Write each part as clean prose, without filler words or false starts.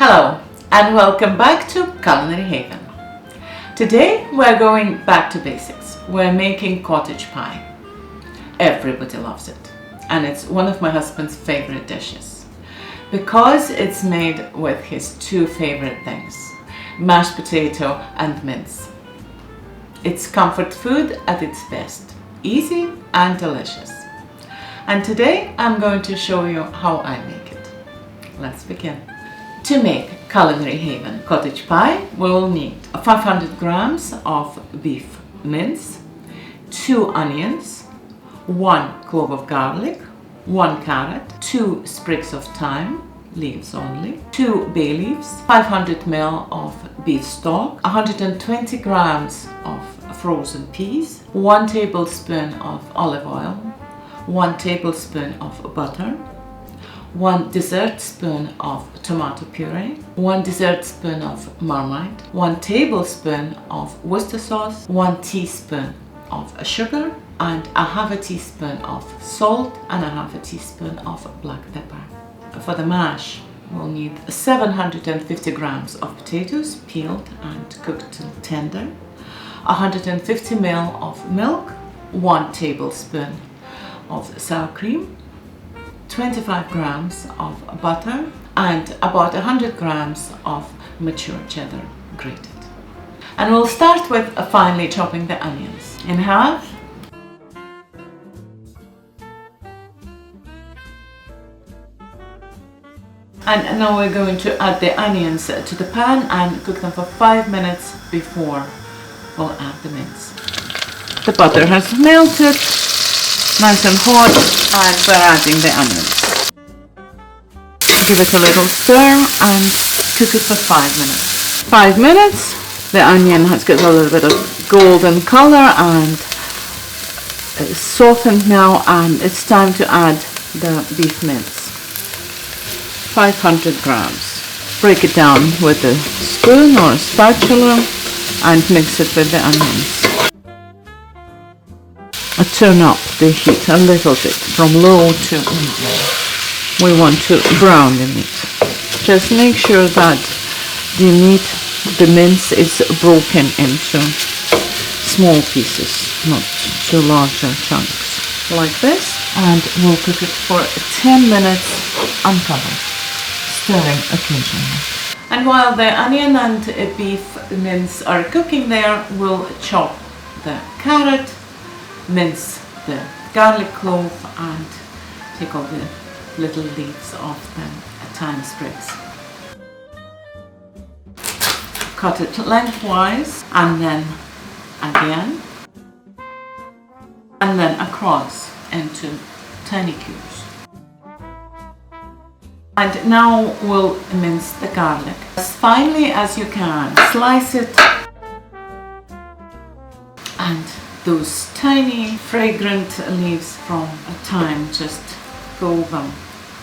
Hello and welcome back to Culinary Haven. Today we're going back to basics. We're making cottage pie. Everybody loves it and it's one of my husband's favorite dishes because it's made with his two favorite things, mashed potato and mince. It's comfort food at its best, easy and delicious. And today I'm going to show you how I make it. Let's begin. To make Culinary Haven cottage pie, we will need 500 grams of beef mince, 2 onions, 1 clove of garlic, 1 carrot, 2 sprigs of thyme, leaves only, 2 bay leaves, 500 ml of beef stock, 120 grams of frozen peas, 1 tablespoon of olive oil, 1 tablespoon of butter, 1 dessert spoon of tomato puree, 1 dessert spoon of marmite, 1 tablespoon of Worcestershire sauce, 1 teaspoon of sugar, and a half a teaspoon of salt and a half a teaspoon of black pepper. For the mash, we'll need 750 grams of potatoes peeled and cooked till tender, 150 ml of milk, 1 tablespoon of sour cream, 25 grams of butter, and about 100 grams of mature cheddar grated. And we'll start with finely chopping the onions in half. And now we're going to add the onions to the pan and cook them for 5 minutes before we'll add the mince. The butter has melted, nice and hot, and we're adding the onions. Give it a little stir and cook it for 5 minutes. 5 minutes, the onion has got a little bit of golden color and it's softened now, and it's time to add the beef mince. 500 grams. Break it down with a spoon or a spatula and mix it with the onions. Turn up the heat a little bit from low to medium. We want to brown the meat. Just make sure that the mince is broken into small pieces, not too large chunks. Like this. And we'll cook it for 10 minutes uncovered, stirring occasionally. And while the onion and beef mince are cooking there, we'll chop the carrot, mince the garlic clove, and take all the little leaves off the thyme sprigs. Cut it lengthwise and then again and then across into tiny cubes. And now we'll mince the garlic as finely as you can. Slice it, and those tiny fragrant leaves from thyme, just go them.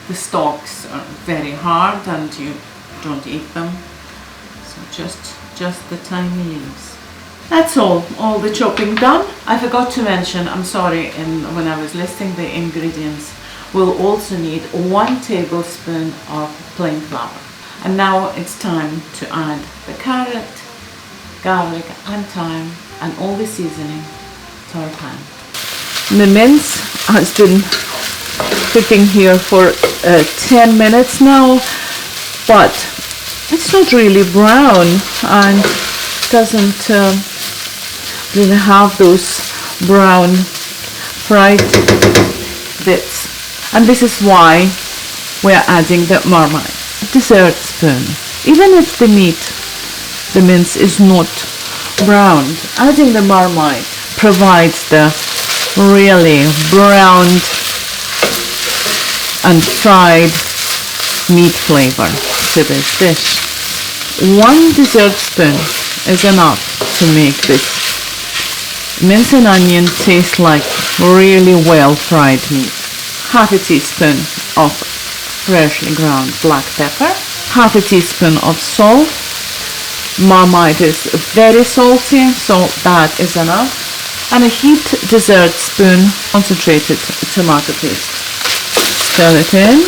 The stalks are very hard and you don't eat them, so just the tiny leaves. That's all the chopping done. I forgot to mention, I'm sorry, when I was listing the ingredients, we'll also need 1 tablespoon of plain flour. And now it's time to add the carrot, garlic and thyme and all the seasoning to our pan. The mince has been cooking here for 10 minutes now, but it's not really brown and doesn't really have those brown fried bits. And this is why we're adding the marmite. Dessert spoon. Even if the mince is not browned, adding the marmite provides the really browned and fried meat flavor to this dish. 1 dessert spoon is enough to make this mince and onion taste like really well fried meat. Half a teaspoon of freshly ground black pepper, half a teaspoon of salt. Marmite is very salty, so that is enough. And a heaped dessert spoon concentrated tomato paste. Stir it in.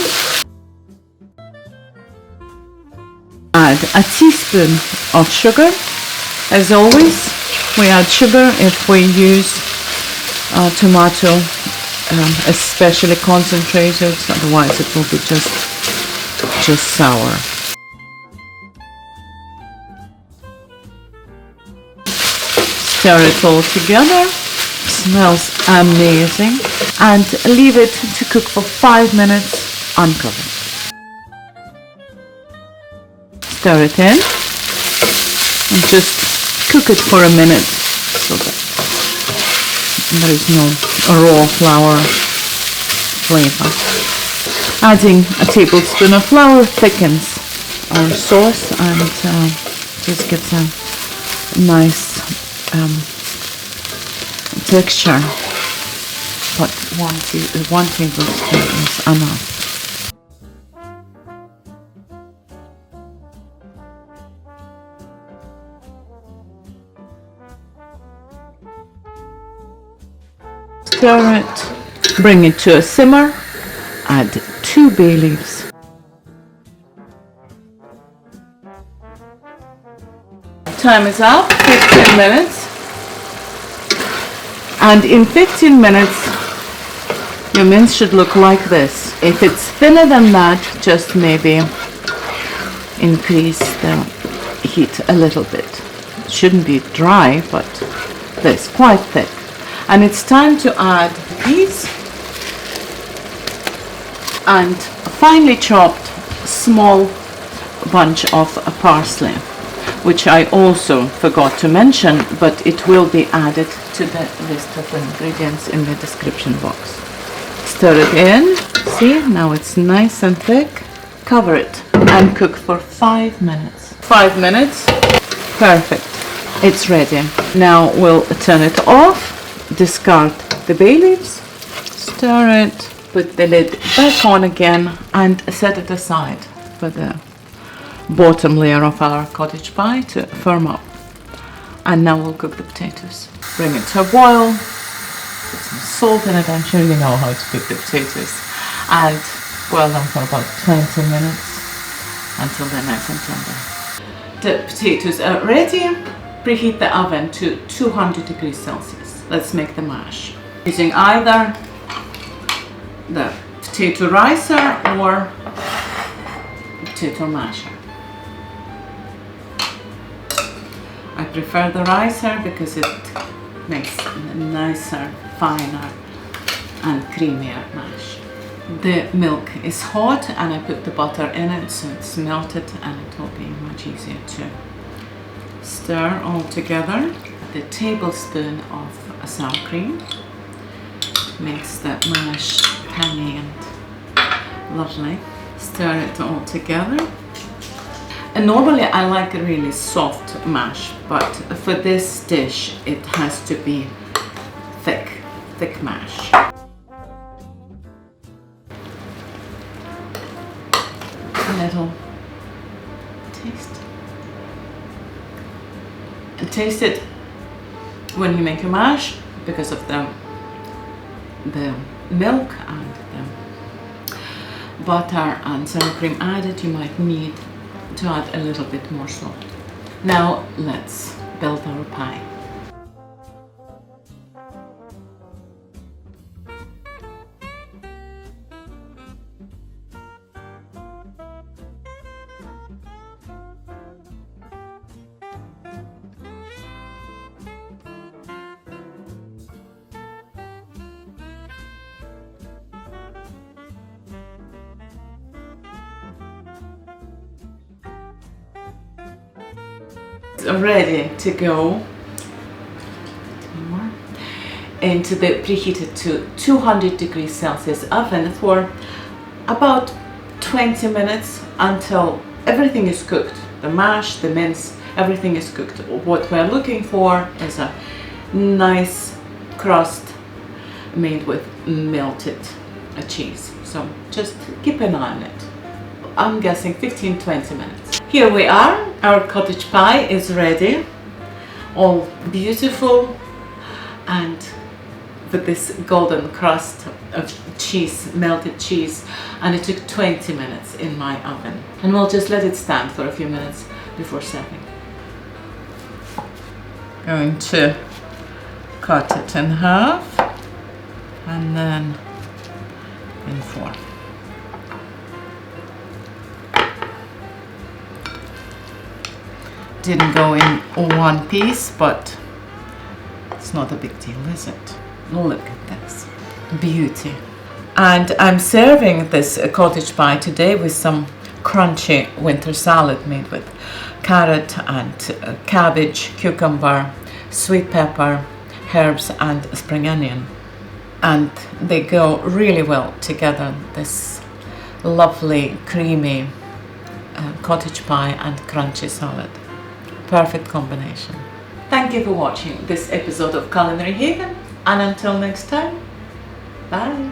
add a teaspoon of sugar. As always, we add sugar if we use tomato, especially concentrated, otherwise it will be just sour. Stir it all together. Smells amazing. And leave it to cook for 5 minutes uncovered. Stir it in and just cook it for a minute so that there is no raw flour flavor. Adding a tablespoon of flour thickens our sauce and just gives a nice texture, but 1 tablespoon is enough. Stir it, bring it to a simmer, add 2 bay leaves. Time is up, 15 minutes. And in 15 minutes, your mince should look like this. If it's thinner than that, just maybe increase the heat a little bit. It shouldn't be dry, but this, quite thick. And it's time to add the peas and finely chopped small bunch of parsley, which I also forgot to mention, but it will be added to the list of ingredients in the description box. Stir it in. See, now it's nice and thick. Cover it and cook for 5 minutes. 5 minutes. Perfect. It's ready. Now we'll turn it off. Discard the bay leaves. Stir it. Put the lid back on again and set it aside for the bottom layer of our cottage pie to firm up. And now we'll cook the potatoes. Bring it to a boil, put some salt in it. I'm sure you know how to cook the potatoes. And boil them for about 20 minutes until they're nice and tender. The potatoes are ready. Preheat the oven to 200 degrees Celsius. Let's make the mash. Using either the potato ricer or potato masher. I prefer the ricer because it makes a nicer, finer and creamier mash. The milk is hot and I put the butter in it so it's melted and it will be much easier to stir all together. The tablespoon of sour cream makes the mash tangy and lovely. Stir it all together. And normally I like a really soft mash, but for this dish it has to be thick mash. A little taste. And taste it when you make a mash because of the milk and the butter and sour cream added. You might need to add a little bit more salt. Now let's build our pie. Ready to go into the preheated to 200 degrees Celsius oven for about 20 minutes until everything is cooked. The mash, the mince, everything is cooked. What we're looking for is a nice crust made with melted cheese. So just keep an eye on it. I'm guessing 15-20 minutes. Here we are. Our cottage pie is ready, all beautiful and with this golden crust of cheese, melted cheese, and it took 20 minutes in my oven. And we'll just let it stand for a few minutes before serving. Going to cut it in half and then in four. Didn't go in one piece, but it's not a big deal, is it? Look at this beauty. And I'm serving this cottage pie today with some crunchy winter salad made with carrot and cabbage, cucumber, sweet pepper, herbs and spring onion. And they go really well together, this lovely creamy cottage pie and crunchy salad. Perfect combination. Thank you for watching this episode of Culinary Haven, and until next time, bye.